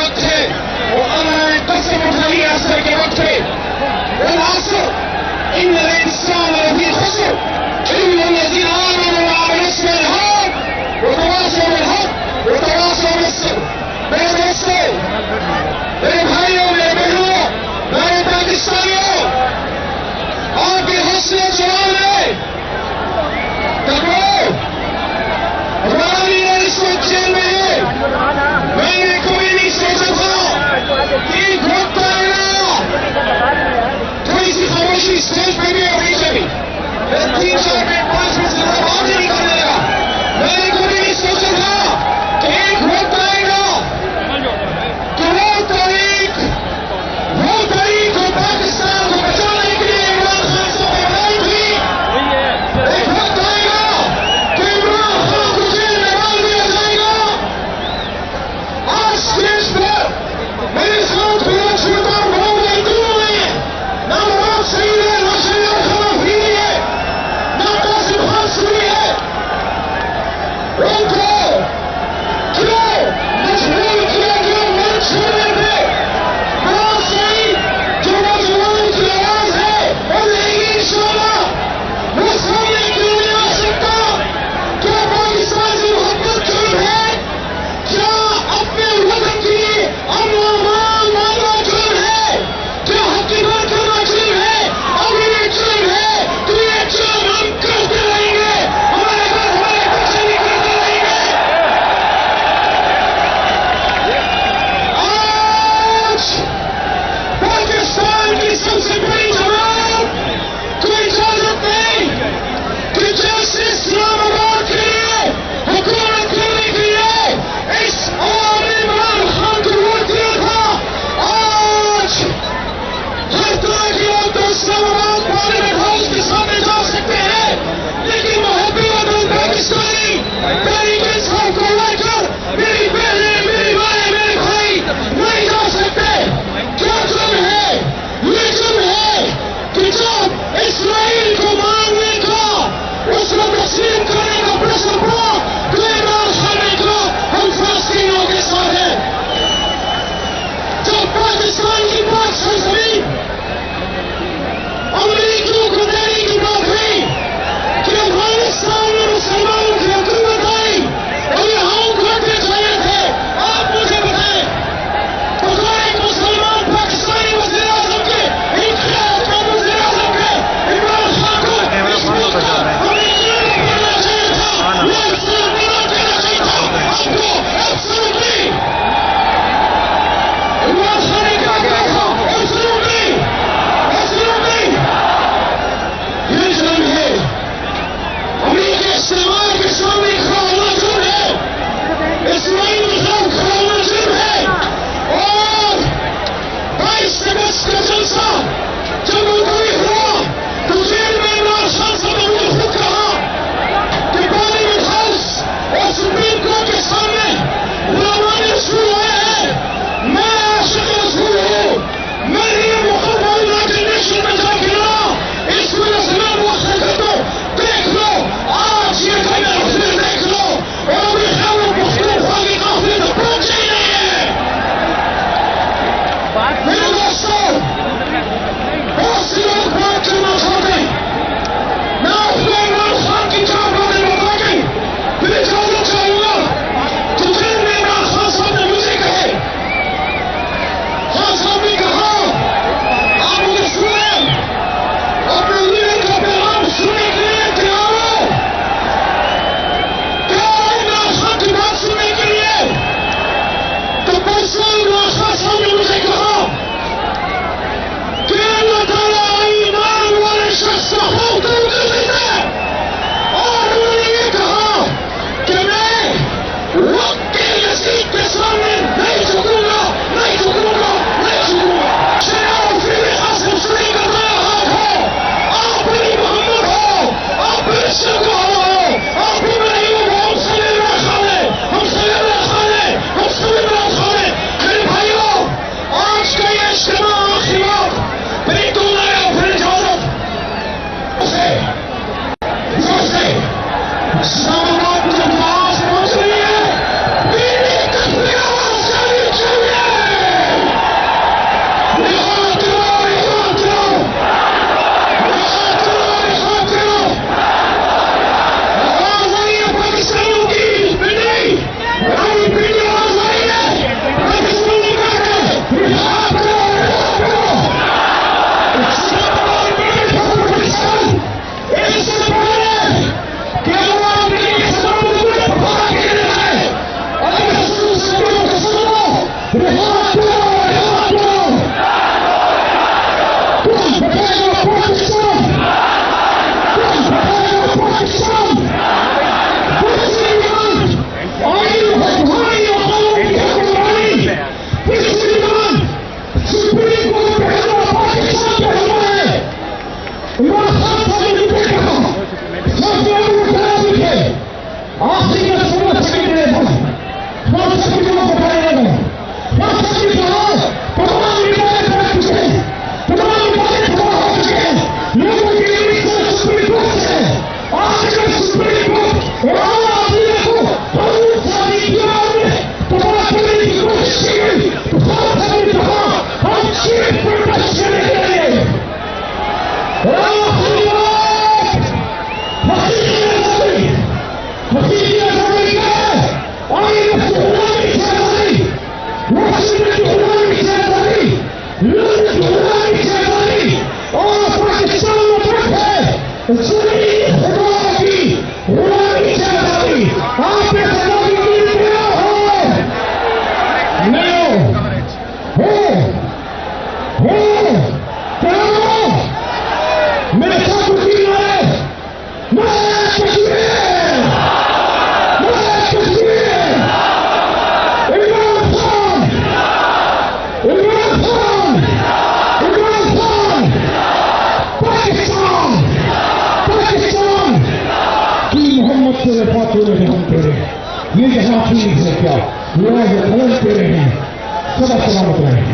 وقت ہے، وہ اللہ نے قسم اٹھائی عصر کے وقت ہے، والعصر ان الانسان لفی خسر الا الذین آمنوا وعملوا الصالحات وتواصوا بالحق وتواصوا بالصبر۔ میرے دوستوں، میرے بھائیوں، میرے بہنوں، میرے پاکستانیوں، آپ کے حوصلے جوان ہے، تکو ہمارا لیڈر اس وقت جیل میں ہے۔ میں نے کبھی نہیں سوچا تھا کہ ایک وقت آئے گا، تھوڑی سی خاموشی اسٹیج پہ بھی ہونی چاہیے، 3-4 منٹ 5 منٹ سے زیادہ بات ہی نہیں کرنے لگا۔ میں نے کبھی نہیں سوچا تھا کہ ایک وقت آئے گا کہ وہ تاریخ کو پاکستان کو بچانے کے لیے عمران خان سے بنائی تھی، ایک وقت آئے گا کہ عمران خان کو جیل میں ڈال دیا جائے گا۔ آج اسٹیج پر میرے ساتھ بہت چھوٹا بہت مزدور ہیں، نہ مراد شہید ہے، نہ شہید خان فری ہے، نہ قاسم خان سوری ہے۔ ان کو کیوں مجبور کیا گیا ملک چھوڑنے پہ؟ مراد شہید جو نوجوان کی آواز ہے وہ رہے گی انشاءاللہ، وہ سامنے کیوں نہیں آ سکتا؟ کیا پاکستان سے محبت کم ہے؟ کیا اپنے وطن کی امن و امان مانگنا جرم ہے؟ کیا حق کی بات کرنا جرم ہے؟ اور یہ جرم ہے تو یہ جرم ہم کرتے رہیں گے، ہمارے گھر ہمارے بچے بھی کرتے رہیں گے۔ مسلمانوں کو پڑھنے لگا اور سب نے کہا تمام ادارے پلٹ چکے ہیں تمام ادارے تباہ ہو چکے ہیں لوگوں کی امید سے سپریم کورٹ سے آج اگر سپریم کورٹ اور اعلیٰ عدلیہ کو بہت ساری دیوار میں تباہ کرنے کی کوشش کی گئی تو خود ہم نے کہا ہم چیف پروٹیکٹ کرنے کے لیے یہ جہاں ٹھیک ہے کیا لوگ غلط کہہ رہے ہیں سب سلامت رہے